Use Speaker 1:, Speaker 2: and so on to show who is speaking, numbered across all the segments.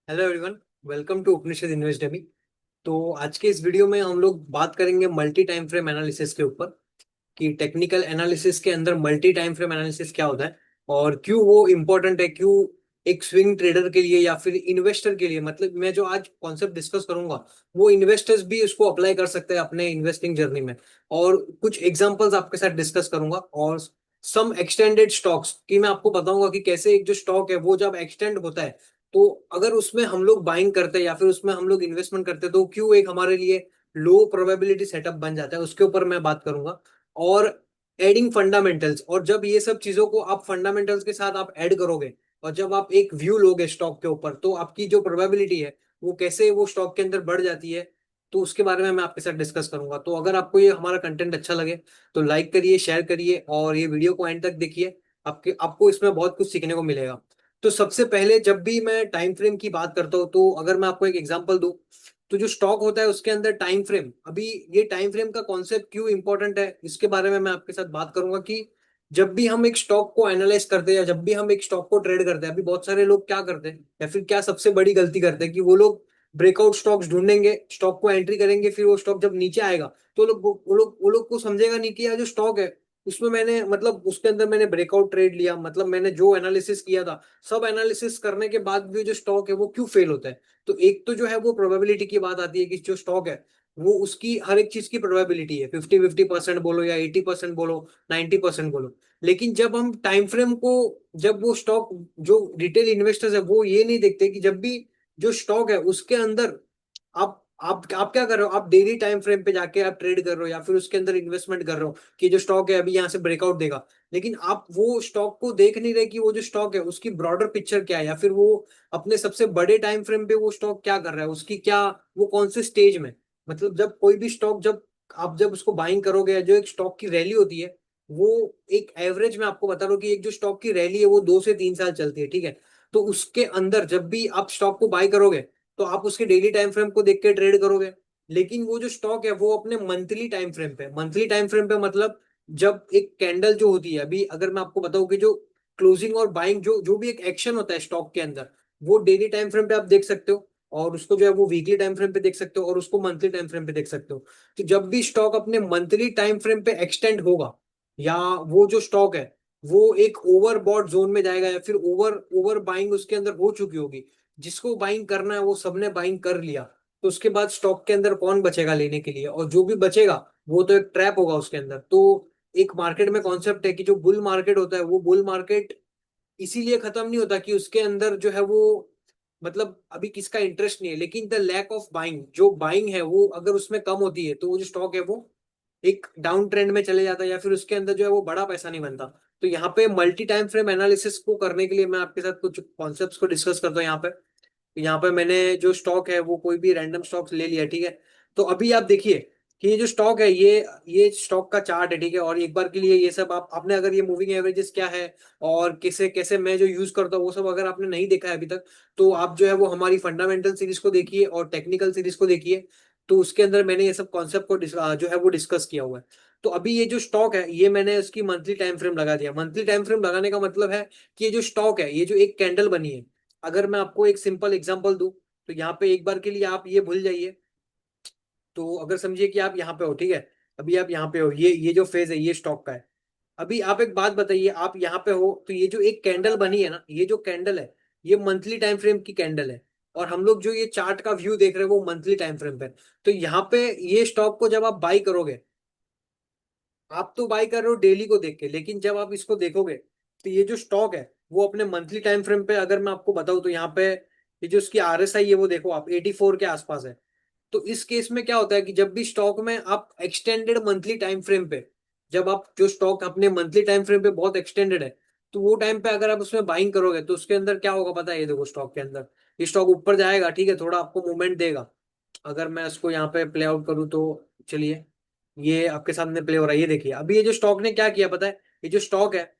Speaker 1: Hello everyone. Welcome to Upanishad invest डेमी। तो आज के इस वीडियो में हम लोग बात करेंगे मल्टी टाइम फ्रेम एनालिसिस के ऊपर कि टेक्निकल एनालिसिस के अंदर मल्टी टाइम फ्रेम एनालिसिस क्या होता है और क्यों वो इम्पोर्टेंट है, क्यों एक स्विंग ट्रेडर के लिए या फिर इन्वेस्टर के लिए। मतलब मैं जो आज कॉन्सेप्ट डिस्कस करूंगा वो इन्वेस्टर्स भी उसको अप्लाई कर सकते हैं अपने इन्वेस्टिंग जर्नी में। और कुछ एग्जांपल्स आपके साथ डिस्कस करूंगा और सम एक्सटेंडेड स्टॉक्स की मैं आपको बताऊंगा कि कैसे एक जो स्टॉक है वो जब एक्सटेंड होता है तो अगर उसमें हम लोग बाइंग करते हैं या फिर उसमें हम लोग इन्वेस्टमेंट करते हैं तो क्यों एक हमारे लिए लो प्रोबेबिलिटी सेटअप बन जाता है, उसके ऊपर मैं बात करूंगा। और एडिंग फंडामेंटल्स, और जब ये सब चीजों को आप फंडामेंटल्स के साथ आप ऐड करोगे और जब आप एक व्यू लोगे स्टॉक के ऊपर तो आपकी जो प्रोबेबिलिटी है वो कैसे वो स्टॉक के अंदर बढ़ जाती है, तो उसके बारे में मैं आपके साथ डिस्कस करूंगा। तो अगर आपको ये हमारा कंटेंट अच्छा लगे तो लाइक करिए, शेयर करिए और ये वीडियो को एंड तक देखिए। आपको इसमें बहुत कुछ सीखने को मिलेगा। तो सबसे पहले जब भी मैं टाइम फ्रेम की बात करता हूँ तो अगर मैं आपको एक एग्जांपल दूं तो जो स्टॉक होता है उसके अंदर टाइम फ्रेम, अभी ये टाइम फ्रेम का कॉन्सेप्ट क्यों इंपॉर्टेंट है इसके बारे में मैं आपके साथ बात करूंगा कि जब भी हम एक स्टॉक को एनालाइज करते हैं या जब भी हम एक स्टॉक को ट्रेड करते हैं, अभी बहुत सारे लोग क्या करते हैं या फिर क्या सबसे बड़ी गलती करते हैं कि वो लोग ब्रेकआउट स्टॉक्स ढूंढेंगे, स्टॉक को एंट्री करेंगे, फिर वो स्टॉक जब नीचे आएगा तो वो लोग को समझेगा नहीं कि यार जो स्टॉक है उसमें मैंने मतलब उसके अंदर मैंने ब्रेकआउट ट्रेड लिया, मतलब मैंने जो एनालिसिस किया था सब एनालिसिस करने के बाद भी जो स्टॉक है वो क्यों फेल होता है। तो एक तो जो है वो प्रोबेबिलिटी की बात आती है कि जो स्टॉक है वो उसकी हर एक चीज की प्रोबेबिलिटी है, 50-50% बोलो या 80% बोलो, 90% बोलो। लेकिन जब हम टाइम फ्रेम को, जब वो स्टॉक, जो रिटेल इन्वेस्टर्स है वो ये नहीं देखते कि जब भी जो स्टॉक है उसके अंदर आप क्या कर रहे हो, आप डेली टाइम फ्रेम पे जाके आप ट्रेड कर रहे हो या फिर उसके अंदर इन्वेस्टमेंट कर रहे हो कि जो स्टॉक है अभी यहाँ से ब्रेकआउट देगा। लेकिन आप वो स्टॉक को देख नहीं रहे कि वो जो स्टॉक है उसकी ब्रॉडर पिक्चर क्या है या फिर वो अपने सबसे बड़े टाइम फ्रेम पे वो स्टॉक क्या कर रहा है, उसकी क्या, वो कौन से स्टेज में। मतलब जब कोई भी स्टॉक, जब उसको बाइंग करोगे या जो एक स्टॉक की रैली होती है वो एक एवरेज में आपको बता रहा हूँ कि एक जो स्टॉक की रैली है वो 2 से 3 साल चलती है, ठीक है। तो उसके अंदर जब भी आप स्टॉक को बाय करोगे तो आप उसके डेली टाइम फ्रेम को देख के ट्रेड करोगे। लेकिन वो जो स्टॉक है वो अपने मंथली टाइम फ्रेम पे मतलब जब एक कैंडल जो होती है, अभी अगर मैं आपको बताऊं कि जो क्लोजिंग और बाइंग जो जो भी एक एक्शन होता है स्टॉक के अंदर वो डेली टाइम फ्रेम पे आप देख सकते हो और उसको जो है वो वीकली टाइम फ्रेम पे देख सकते हो और उसको मंथली टाइम फ्रेम पे देख सकते हो। तो जब भी स्टॉक अपने मंथली टाइम फ्रेम पे एक्सटेंड होगा या वो जो स्टॉक है वो एक ओवरबॉट जोन में जाएगा या फिर ओवर ओवर बाइंग उसके अंदर हो चुकी होगी, जिसको बाइंग करना है वो सबने बाइंग कर लिया, तो उसके बाद स्टॉक के अंदर कौन बचेगा लेने के लिए, और जो भी बचेगा वो तो एक ट्रैप होगा उसके अंदर। तो एक मार्केट में कॉन्सेप्ट है कि जो बुल मार्केट होता है वो बुल मार्केट इसीलिए खत्म नहीं होता कि उसके अंदर जो है वो मतलब अभी किसका इंटरेस्ट नहीं है, लेकिन द लैक ऑफ बाइंग, जो बाइंग है वो अगर उसमें कम होती है तो वो जो स्टॉक है वो एक डाउन ट्रेंड में चले जाता है या फिर उसके अंदर जो है वो बड़ा पैसा नहीं बनता। तो यहाँ पे मल्टी टाइम फ्रेम एनालिसिस को करने के लिए मैं आपके साथ कुछ कॉन्सेप्ट्स को डिस्कस करता हूँ यहाँ पे। तो यहाँ पे मैंने जो स्टॉक है वो कोई भी रैंडम स्टॉक ले लिया, ठीक है। तो अभी आप देखिए कि ये जो स्टॉक है ये स्टॉक का चार्ट है, ठीक है। और एक बार के लिए ये सब आपने अगर ये मूविंग एवरेजेस क्या है और कैसे कैसे मैं जो यूज करता हूँ वो सब अगर आपने नहीं देखा है अभी तक तो आप जो है वो हमारी फंडामेंटल सीरीज को देखिए और टेक्निकल सीरीज को देखिए। तो उसके अंदर मैंने ये सब कॉन्सेप्ट को जो है वो डिस्कस किया हुआ है। तो अभी ये जो स्टॉक है ये मैंने उसकी मंथली टाइम फ्रेम लगा दिया। मंथली टाइम फ्रेम लगाने का मतलब है कि ये जो स्टॉक है, ये जो एक कैंडल बनी है, अगर मैं आपको एक सिंपल एग्जांपल दूं तो यहाँ पे एक बार के लिए आप ये भूल जाइए। तो अगर समझिए कि आप यहाँ पे हो, ठीक है। अभी आप यहाँ पे हो, ये जो फेज है ये स्टॉक का है। अभी आप एक बात बताइए, आप यहाँ पे हो तो ये जो एक कैंडल बनी है ना, ये जो कैंडल है ये मंथली टाइम फ्रेम की कैंडल है और हम लोग जो ये चार्ट का व्यू देख रहे हैं वो मंथली टाइम फ्रेम पे। तो यहाँ पे ये स्टॉक को जब आप बाई करोगे, आप तो बाई कर रहे हो डेली को देख के, लेकिन जब आप इसको देखोगे तो ये जो स्टॉक है वो अपने मंथली टाइम फ्रेम पे अगर मैं आपको बताऊं तो यहाँ पे ये जो उसकी आरएसआई है वो देखो आप 84 के आसपास है। तो इस केस में क्या होता है कि जब भी स्टॉक में आप एक्सटेंडेड मंथली टाइम फ्रेम पे, जब आप जो स्टॉक अपने मंथली टाइम फ्रेम पे बहुत एक्सटेंडेड है तो वो टाइम पे अगर आप उसमें बाइंग करोगे तो उसके अंदर क्या होगा पता है, ये देखो स्टॉक के अंदर ये स्टॉक ऊपर जाएगा, ठीक है, थोड़ा आपको मूवमेंट देगा। अगर मैं इसको यहाँ पे प्ले आउट करूँ तो चलिए, ये आपके सामने प्ले हो रहा है, ये देखिए अभी ये जो स्टॉक ने क्या किया पता है। ये जो स्टॉक है,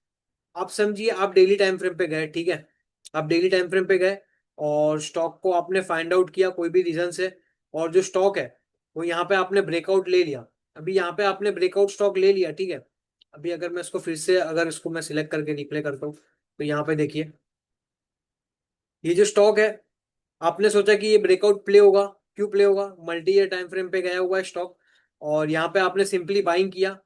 Speaker 1: आप समझिए आप डेली टाइम फ्रेम पे गए, ठीक है। आप डेली टाइम फ्रेम पे गए और स्टॉक को आपने फाइंड आउट किया कोई भी रीजन से, और जो स्टॉक है वो यहाँ पे आपने ब्रेकआउट ले लिया। अभी यहाँ पे आपने ब्रेकआउट स्टॉक ले लिया, ठीक है। अभी अगर मैं इसको फिर से अगर इसको मैं सिलेक्ट करके रिप्ले करता हूँ तो यहाँ पे देखिए ये जो स्टॉक है आपने सोचा कि ये ब्रेकआउट प्ले होगा। क्यों प्ले होगा? मल्टी ईयर टाइम फ्रेम पे गया हुआ है स्टॉक, और यहाँ पे आपने सिंपली बाइंग किया।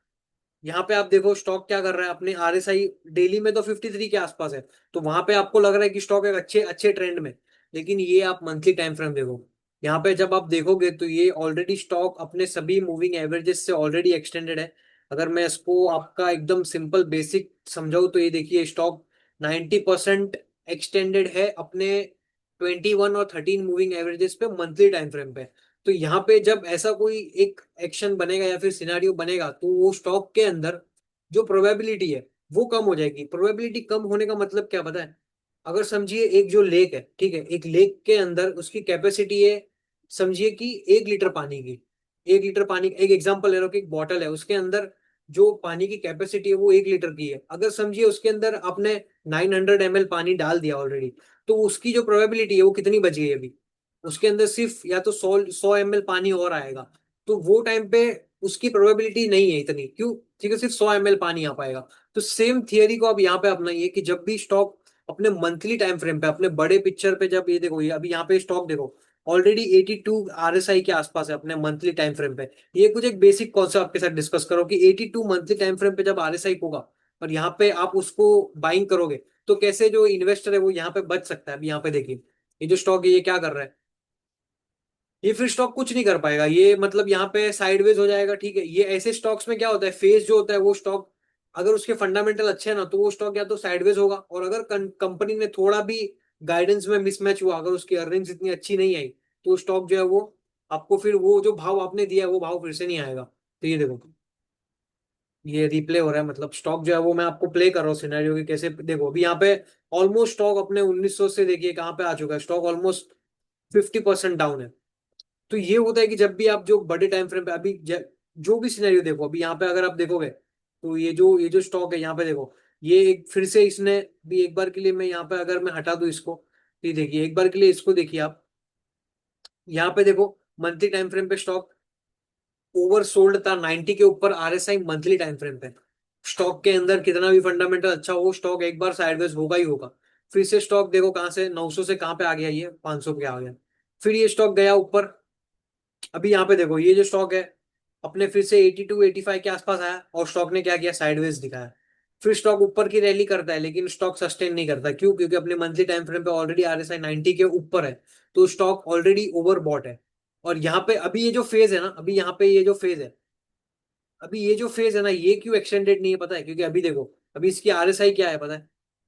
Speaker 1: यहाँ पे आप देखो स्टॉक क्या कर रहा है, अपने आरएसआई डेली में तो 53 के आसपास है, तो वहां पे आपको लग रहा है कि स्टॉक एक अच्छे अच्छे ट्रेंड में। लेकिन ये आप मंथली टाइम फ्रेम देखो, यहाँ पे जब आप देखोगे तो ये ऑलरेडी स्टॉक अपने सभी मूविंग एवरेजेस से ऑलरेडी एक्सटेंडेड है। अगर मैं इसको आपका एकदम सिंपल बेसिक समझाऊं तो ये देखिए स्टॉक 90% एक्सटेंडेड है अपने 21 और 13 मूविंग एवरेजेस पे मंथली टाइम फ्रेम पे। तो यहाँ पे जब ऐसा कोई एक एक्शन बनेगा या फिर सिनारियो बनेगा तो वो स्टॉक के अंदर जो प्रोबेबिलिटी है वो कम हो जाएगी। प्रोबेबिलिटी कम होने का मतलब क्या पता है? अगर समझिए एक जो लेक है, ठीक है, एक लेक के अंदर उसकी कैपेसिटी है, समझिए कि 1 लीटर पानी की। 1 लीटर पानी, एक एग्जांपल ले लो कि एक बॉटल है, उसके अंदर जो पानी की कैपेसिटी है वो 1 लीटर की है। अगर समझिए उसके अंदर आपने 900 ml पानी डाल दिया ऑलरेडी, तो उसकी जो प्रोबेबिलिटी है वो कितनी बच गई अभी? उसके अंदर सिर्फ या तो 100 100 ml पानी और आएगा। तो वो टाइम पे उसकी प्रोबेबिलिटी नहीं है इतनी, क्यों? ठीक है, सिर्फ 100 ml पानी आ पाएगा। तो सेम थियरी को आप यहाँ पे अपनाइए कि जब भी स्टॉक अपने मंथली टाइम फ्रेम पे, अपने बड़े पिक्चर पे, जब ये देखो, ये अभी यहाँ पे स्टॉक देखो ऑलरेडी 82 आरएसआई के आसपास है अपने मंथली टाइम फ्रेम पे। ये कुछ एक बेसिक कॉन्सेप्ट आपके साथ डिस्कस करो कि 82 मंथली टाइम फ्रेम पे जब आरएसआई होगा और यहाँ पे आप उसको बाइंग करोगे, तो कैसे जो इन्वेस्टर है वो यहाँ पे बच सकता है? अभी यहाँ पे देखिए ये जो स्टॉक है ये क्या कर रहा है, ये फिर स्टॉक कुछ नहीं कर पाएगा, ये मतलब यहाँ पे साइडवेज हो जाएगा। ठीक है, ये ऐसे स्टॉक्स में क्या होता है, फेज जो होता है वो स्टॉक, अगर उसके फंडामेंटल अच्छे है ना तो वो स्टॉक या तो साइडवेज होगा, और अगर कंपनी ने थोड़ा भी गाइडेंस में मिसमैच हुआ, अगर उसकी अर्निंग्स इतनी अच्छी नहीं आई, तो स्टॉक जो है वो आपको फिर वो जो भाव आपने दिया है वो भाव फिर से नहीं आएगा। तो ये देखो ये रिप्ले हो रहा है, मतलब स्टॉक जो है वो मैं आपको प्ले कर रहा हूँ सिनेरियो की, कैसे देखो अभी यहाँ पे ऑलमोस्ट स्टॉक अपने 1900 से देखिए कहाँ पे आ चुका है, स्टॉक ऑलमोस्ट 50% डाउन है। तो ये होता है कि जब भी आप जो बड़े टाइम फ्रेम पे अभी जो भी सिनेरियो देखो, अभी यहाँ पे अगर आप देखोगे तो ये जो स्टॉक है यहाँ पे देखो, ये एक फिर से इसने भी एक बार के लिए, मैं यहाँ पे अगर मैं हटा दूं इसको, तो ये देखिए एक बार के लिए इसको देखिए आप, यहाँ पे देखो मंथली टाइम फ्रेम पे स्टॉक ओवर सोल्ड था 90 के ऊपर आरएसआई मंथली टाइम फ्रेम पे। स्टॉक के अंदर कितना भी फंडामेंटल अच्छा हो, स्टॉक एक बार साइडवेज होगा ही होगा। फिर से स्टॉक देखो कहाँ से 900 से कहाँ पे आ गया, ये 500 पे आ गया। फिर ये स्टॉक गया ऊपर। अभी यहाँ पे देखो ये जो स्टॉक है अपने फिर से 82 85 के आसपास आया, और स्टॉक ने क्या किया, साइडवेज दिखाया। फिर स्टॉक ऊपर की रैली करता है, लेकिन स्टॉक सस्टेन नहीं करता। क्यों? क्योंकि अपने मंथली टाइम फ्रेम पे ऑलरेडी आरएसआई 90 के ऊपर है, तो स्टॉक ऑलरेडी ओवरबॉट है। और यहाँ पे अभी ये जो फेज है ना, अभी यहाँ पे ये जो फेज है, अभी ये जो फेज है ना, ये क्यों एक्सटेंडेड नहीं है पता है? क्योंकि अभी देखो अभी इसकी आरएसआई क्या है पता है?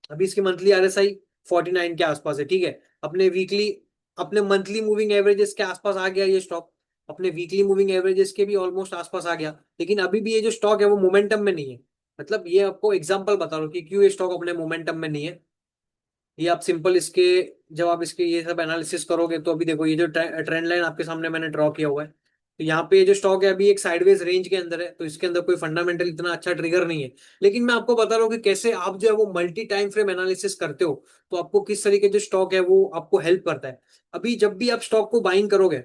Speaker 1: अभी इसकी मंथली आरएसआई 49 के आसपास है, ठीक है। अपने वीकली, अपने मंथली मूविंग एवरेजेस के आसपास आ गया ये स्टॉक, अपने वीकली मूविंग एवरेजेस के भी ऑलमोस्ट आसपास आ गया। लेकिन अभी भी ये जो स्टॉक है वो मोमेंटम में नहीं है। मतलब ये आपको एग्जांपल बता रहा हूँ कि क्यों ये स्टॉक अपने मोमेंटम में नहीं है। ये आप सिंपल इसके, जब आप इसके ये सब एनालिसिस करोगे तो अभी देखो ये जो ट्रेंड लाइन आपके सामने मैंने ड्रॉ किया हुआ है, तो यहाँ पे ये जो स्टॉक है अभी एक साइडवेज रेंज के अंदर है, तो इसके अंदर कोई फंडामेंटल इतना अच्छा ट्रिगर नहीं है। लेकिन मैं आपको बता रहा हूँ कि कैसे आप जो है वो मल्टी टाइम फ्रेम एनालिसिस करते हो, तो आपको किस तरीके जो स्टॉक है वो आपको हेल्प करता है। अभी जब भी आप स्टॉक को बाइंग करोगे,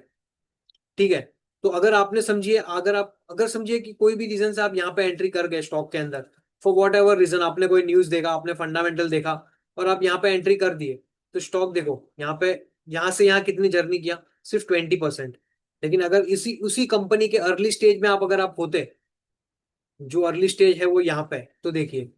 Speaker 1: ठीक है, तो अगर आपने समझिए, अगर आप अगर समझिए कि कोई भी रीजन से आप यहाँ पे एंट्री कर गए स्टॉक के अंदर, फॉर वॉट एवर रीजन, आपने कोई न्यूज देखा, आपने फंडामेंटल देखा और आप यहाँ पे एंट्री कर दिए, तो स्टॉक देखो यहाँ पे, यहाँ से यहाँ कितनी जर्नी किया, सिर्फ 20%। लेकिन अगर इसी उसी कंपनी के अर्ली स्टेज में आप होते, जो अर्ली स्टेज है वो यहाँ पे है, तो देखिए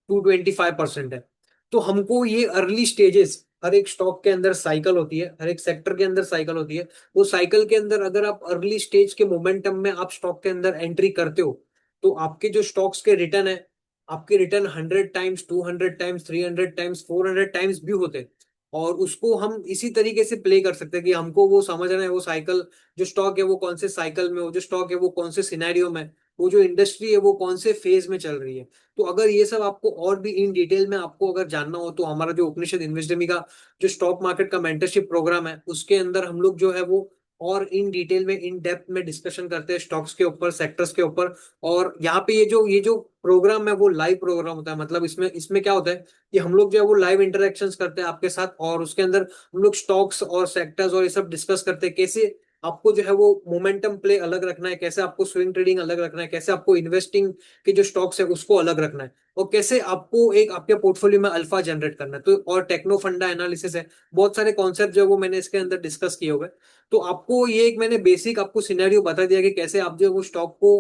Speaker 1: 225% है। तो हमको ये अर्ली स्टेजेस, हर एक स्टॉक के अंदर साइकिल होती है, हर एक सेक्टर के अंदर साइकिल होती है। वो साइकिल के अंदर अगर आप अर्ली स्टेज के मोमेंटम में आप स्टॉक के अंदर एंट्री करते हो, तो आपके जो स्टॉक्स के रिटर्न है, आपके return 100 times, 200 times, 300 times, 400 times भी होते हैं। और उसको हम इसी तरीके से प्ले कर सकते हैं कि हमको वो समझना है वो साइकिल, जो स्टॉक है वो कौन से साइकिल में, वो जो स्टॉक है वो कौन से सिनेरियो में, वो जो इंडस्ट्री है वो कौन से फेज में चल रही है। तो अगर ये सब आपको और भी इन डिटेल में आपको अगर जानना हो, तो हमारा जो उपनिषद इन्वेस्टमी का जो स्टॉक मार्केट का मेंटरशिप प्रोग्राम है, उसके अंदर हम लोग जो है वो और इन डिटेल में, इन डेप्थ में डिस्कशन करते हैं स्टॉक्स के ऊपर, सेक्टर्स के ऊपर। और यहाँ पे ये जो प्रोग्राम है वो लाइव प्रोग्राम होता है। मतलब इसमें इसमें क्या होता है कि हम लोग जो है वो लाइव इंटरेक्शंस करते हैं आपके साथ, और उसके अंदर हम लोग स्टॉक्स और सेक्टर्स और ये सब डिस्कस करते हैं, कैसे आपको जो है वो मोमेंटम प्ले अलग रखना है, कैसे आपको स्विंग ट्रेडिंग अलग रखना है, कैसे आपको इन्वेस्टिंग के जो स्टॉक्स है उसको अलग रखना है, और कैसे आपको एक आपके पोर्टफोलियो में अल्फा जनरेट करना है। तो और टेक्नो फंडा एनालिसिस है, बहुत सारे कॉन्सेप्ट जो है वो मैंने इसके अंदर डिस्कस किए हुए हैं। तो आपको ये एक मैंने बेसिक आपको सिनेरियो बता दिया कि कैसे आप जो है वो स्टॉक को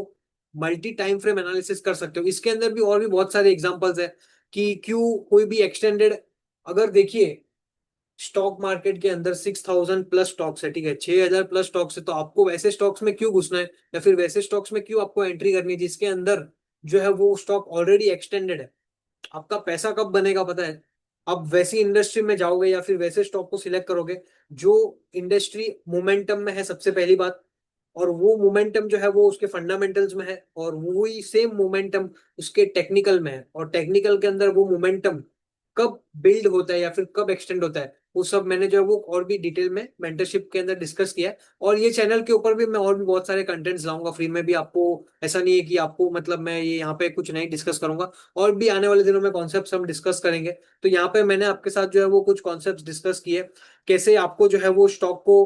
Speaker 1: मल्टी टाइम फ्रेम एनालिसिस कर सकते हो। इसके अंदर भी और भी बहुत सारे एग्जांपल्स है कि क्यों कोई भी एक्सटेंडेड, अगर देखिए स्टॉक मार्केट के अंदर 6,000 प्लस स्टॉक्स है, ठीक है, 6,000 प्लस स्टॉक्स है, तो आपको वैसे स्टॉक्स में क्यों घुसना है, या फिर वैसे स्टॉक्स में क्यों आपको एंट्री करनी है जिसके अंदर जो है वो स्टॉक ऑलरेडी एक्सटेंडेड है। आपका पैसा कब बनेगा पता है, आप वैसी इंडस्ट्री में जाओगे या फिर वैसे स्टॉक को सिलेक्ट करोगे जो इंडस्ट्री मोमेंटम में है, सबसे पहली बात। और वो मोमेंटम जो है वो उसके फंडामेंटल्स में है, और वही सेम मोमेंटम उसके टेक्निकल में है, और टेक्निकल के अंदर वो मोमेंटम कब बिल्ड होता है या फिर कब एक्सटेंड होता है, वो सब मैंने जो है वो और भी डिटेल में मेंटरशिप के अंदर डिस्कस किया है। और ये चैनल के ऊपर भी मैं और भी बहुत सारे कंटेंट्स लाऊंगा फ्री में भी आपको। ऐसा नहीं है कि आपको मतलब मैं ये यहाँ पे कुछ नहीं डिस्कस करूंगा, और भी आने वाले दिनों में कॉन्सेप्ट्स हम डिस्कस करेंगे। तो यहाँ पे मैंने आपके साथ जो है वो कुछ कॉन्सेप्ट्स डिस्कस किए, कैसे आपको जो है वो स्टॉक को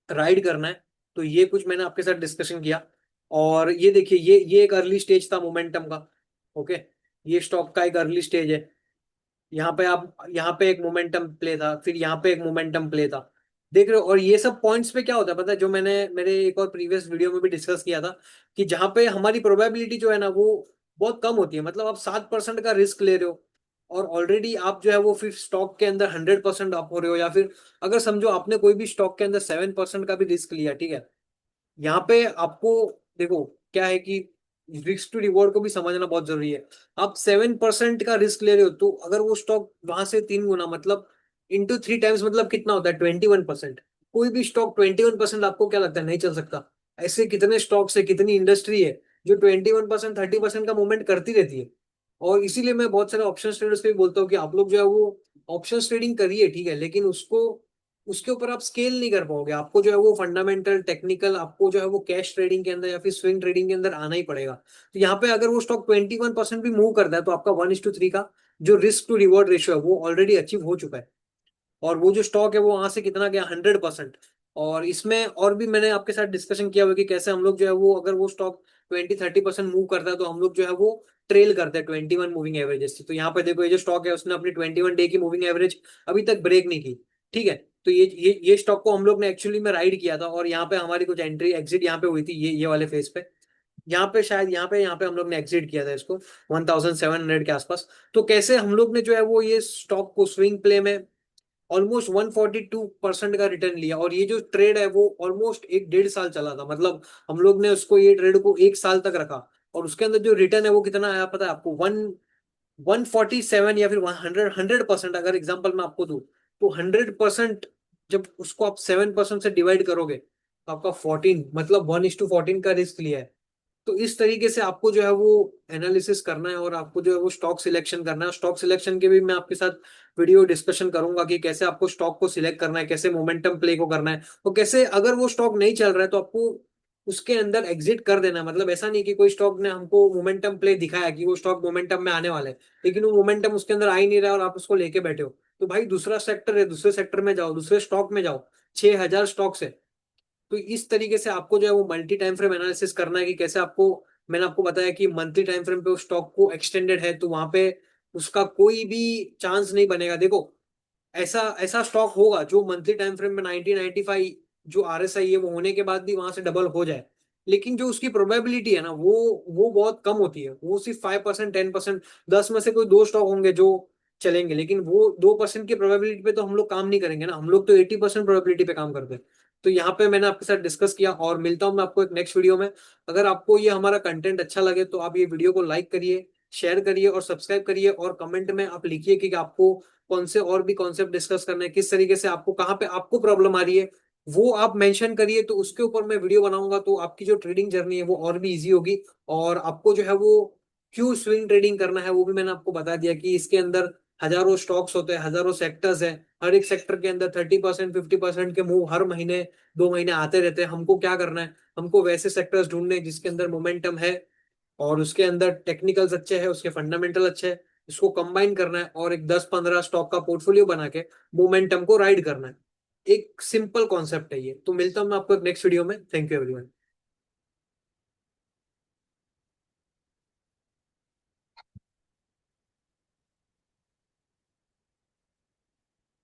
Speaker 1: राइड करना है। तो ये कुछ मैंने आपके साथ डिस्कशन किया। और ये देखिए, ये एक अर्ली स्टेज था मोमेंटम का। ओके, ये स्टॉक का एक अर्ली स्टेज है। यहाँ पे आप, यहाँ पे एक मोमेंटम प्ले था, फिर यहाँ पे एक मोमेंटम प्ले था, देख रहे हो। और ये सब पॉइंट्स पे क्या होता है पता है, जो मैंने मेरे एक और प्रीवियस वीडियो में भी डिस्कस किया था, कि जहाँ पे हमारी प्रोबेबिलिटी जो है ना वो बहुत कम होती है। मतलब आप 7% का रिस्क ले रहे हो, और ऑलरेडी आप जो है वो फिर स्टॉक के अंदर 100% आप हो रहे हो, या फिर अगर समझो आपने कोई भी स्टॉक के अंदर 7% का भी रिस्क लिया, ठीक है, यहाँ पे आपको देखो क्या है कि रिस्क टू रिवॉर्ड को भी समझना बहुत जरूरी है। आप 7% का रिस्क ले रहे हो, तो अगर वो स्टॉक वहां से 3 गुना, मतलब इंटू 3 टाइम्स, मतलब कितना होता है 21%। कोई भी स्टॉक 21%, आपको क्या लगता है नहीं चल सकता? ऐसे कितने स्टॉक्स है, कितनी इंडस्ट्री है जो 21%, 30% का मूवमेंट करती रहती है। और इसीलिए मैं बहुत सारे ऑप्शन ट्रेडर्स को भी बोलता हूँ कि आप लोग जो है वो ऑप्शन ट्रेडिंग करिए, ठीक है, लेकिन उसको उसके ऊपर आप स्केल नहीं कर पाओगे। आपको जो है वो फंडामेंटल टेक्निकल, आपको जो है वो कैश ट्रेडिंग के अंदर या फिर स्विंग ट्रेडिंग के अंदर आना ही पड़ेगा। तो यहाँ पे अगर वो स्टॉक 21% भी मूव करता है, तो आपका 1:3 का जो रिस्क टू रिवॉर्ड रेशियो है वो ऑलरेडी अचीव हो चुका है। और वो जो स्टॉक है वो वहां से कितना गया, 100%। और इसमें और भी मैंने आपके साथ डिस्कशन किया हुआ कि कैसे हम लोग जो है वो, अगर वो स्टॉक 20-30% मूव करता है, तो हम लोग जो है वो ट्रेल करते हैं 21 मूविंग एवरेजेस से। तो यहाँ पे देखो, ये जो स्टॉक है उसने अपनी 21 डे की मूविंग एवरेज अभी तक ब्रेक नहीं की, ठीक है। तो ये स्टॉक को हम लोग ने एक्चुअली में राइड किया था, और यहाँ पे हमारी कुछ एंट्री एग्जिट यहाँ पे हुई थी, ये वाले फेज पे। यहाँ पे शायद यहाँ पे हम लोग ने एग्जिट किया था इसको 1,700 के आसपास। तो कैसे हम लोग ने जो है वो ये स्टॉक को स्विंग प्ले में ऑलमोस्ट 142% का रिटर्न लिया। और ये जो ट्रेड है वो ऑलमोस्ट 1-1.5 साल चला था, मतलब हम लोग ने उसको, ये ट्रेड को 1 साल तक रखा। और उसके अंदर जो रिटर्न है वो कितना आया पता है आपको, 147 या फिर 100%। अगर एग्जांपल मैं आपको दूं, तो 100% जब उसको आप 7% से डिवाइड करोगे, तो आपका 14, मतलब 1:14 का रिस्क लिया है। तो इस तरीके से आपको जो है वो एनालिसिस करना है, और आपको जो है वो स्टॉक सिलेक्शन करना है। स्टॉक सिलेक्शन के भी मैं आपके साथ वीडियो डिस्कशन करूंगा कि कैसे आपको स्टॉक को सिलेक्ट करना है, कैसे मोमेंटम प्ले को करना है, और कैसे अगर वो स्टॉक नहीं चल रहा है तो आपको उसके अंदर एग्जिट कर देना है। मतलब ऐसा नहीं कि कोई स्टॉक ने हमको मोमेंटम प्ले दिखाया कि वो स्टॉक मोमेंटम में आने वाला है, लेकिन वो मोमेंटम उसके अंदर आ ही नहीं रहा है और आप उसको लेके बैठे हो, तो भाई दूसरा सेक्टर है, दूसरे सेक्टर में जाओ, दूसरे स्टॉक में जाओ। 6,000 स्टॉक्स है। तो इस तरीके से आपको जो है वो मल्टी टाइम फ्रेम एनालिसिस करना है कि कैसे आपको, मैंने आपको बताया कि मंथली टाइम फ्रेम पे उस स्टॉक को एक्सटेंडेड है, तो वहां पे उसका कोई भी चांस नहीं बनेगा। देखो, ऐसा ऐसा स्टॉक होगा जो मंथली टाइम फ्रेम में 1995 जो RSI है वो होने के बाद भी वहां से डबल हो जाए, लेकिन जो उसकी प्रोबेबिलिटी है ना वो बहुत कम होती है। वो सिर्फ 5%, 10%, 10 में से कोई दो स्टॉक होंगे जो चलेंगे, लेकिन वो 2% की प्रोबेबिलिटी पे तो हम लोग काम नहीं करेंगे ना, हम लोग तो 80% प्रोबेबिलिटी पे काम करते हैं। तो यहाँ पे मैंने आपके साथ डिस्कस किया, और मिलता हूँ मैं आपको एक नेक्स्ट वीडियो में। अगर आपको ये हमारा कंटेंट अच्छा लगे तो आप ये वीडियो को लाइक करिए, शेयर करिए और सब्सक्राइब करिए, और कमेंट में आप लिखिए कि आपको कौन से और भी कॉन्सेप्ट डिस्कस करना है, किस तरीके से आपको, कहाँ पे आपको प्रॉब्लम आ रही है, वो आप मेंशन करिए। तो उसके ऊपर मैं वीडियो बनाऊंगा, तो आपकी जो ट्रेडिंग जर्नी है वो और भी इजी होगी। और आपको जो है वो क्यों स्विंग ट्रेडिंग करना है वो भी मैंने आपको बता दिया, कि इसके अंदर हजारों स्टॉक्स होते हैं, हजारों सेक्टर्स है, हर एक सेक्टर के अंदर 30%, 50% के मूव हर महीने 2 महीने आते रहते हैं। हमको क्या करना है, हमको वैसे सेक्टर्स ढूंढने हैं जिसके अंदर मोमेंटम है, और उसके अंदर टेक्निकल्स अच्छे हैं, उसके फंडामेंटल अच्छे हैं। इसको कंबाइन करना है और एक 10-15 स्टॉक का पोर्टफोलियो बना के मोमेंटम को राइड करना है। एक सिंपल कॉन्सेप्ट है ये। तो मिलता हूँ मैं आपको नेक्स्ट वीडियो में। Thank you everyone.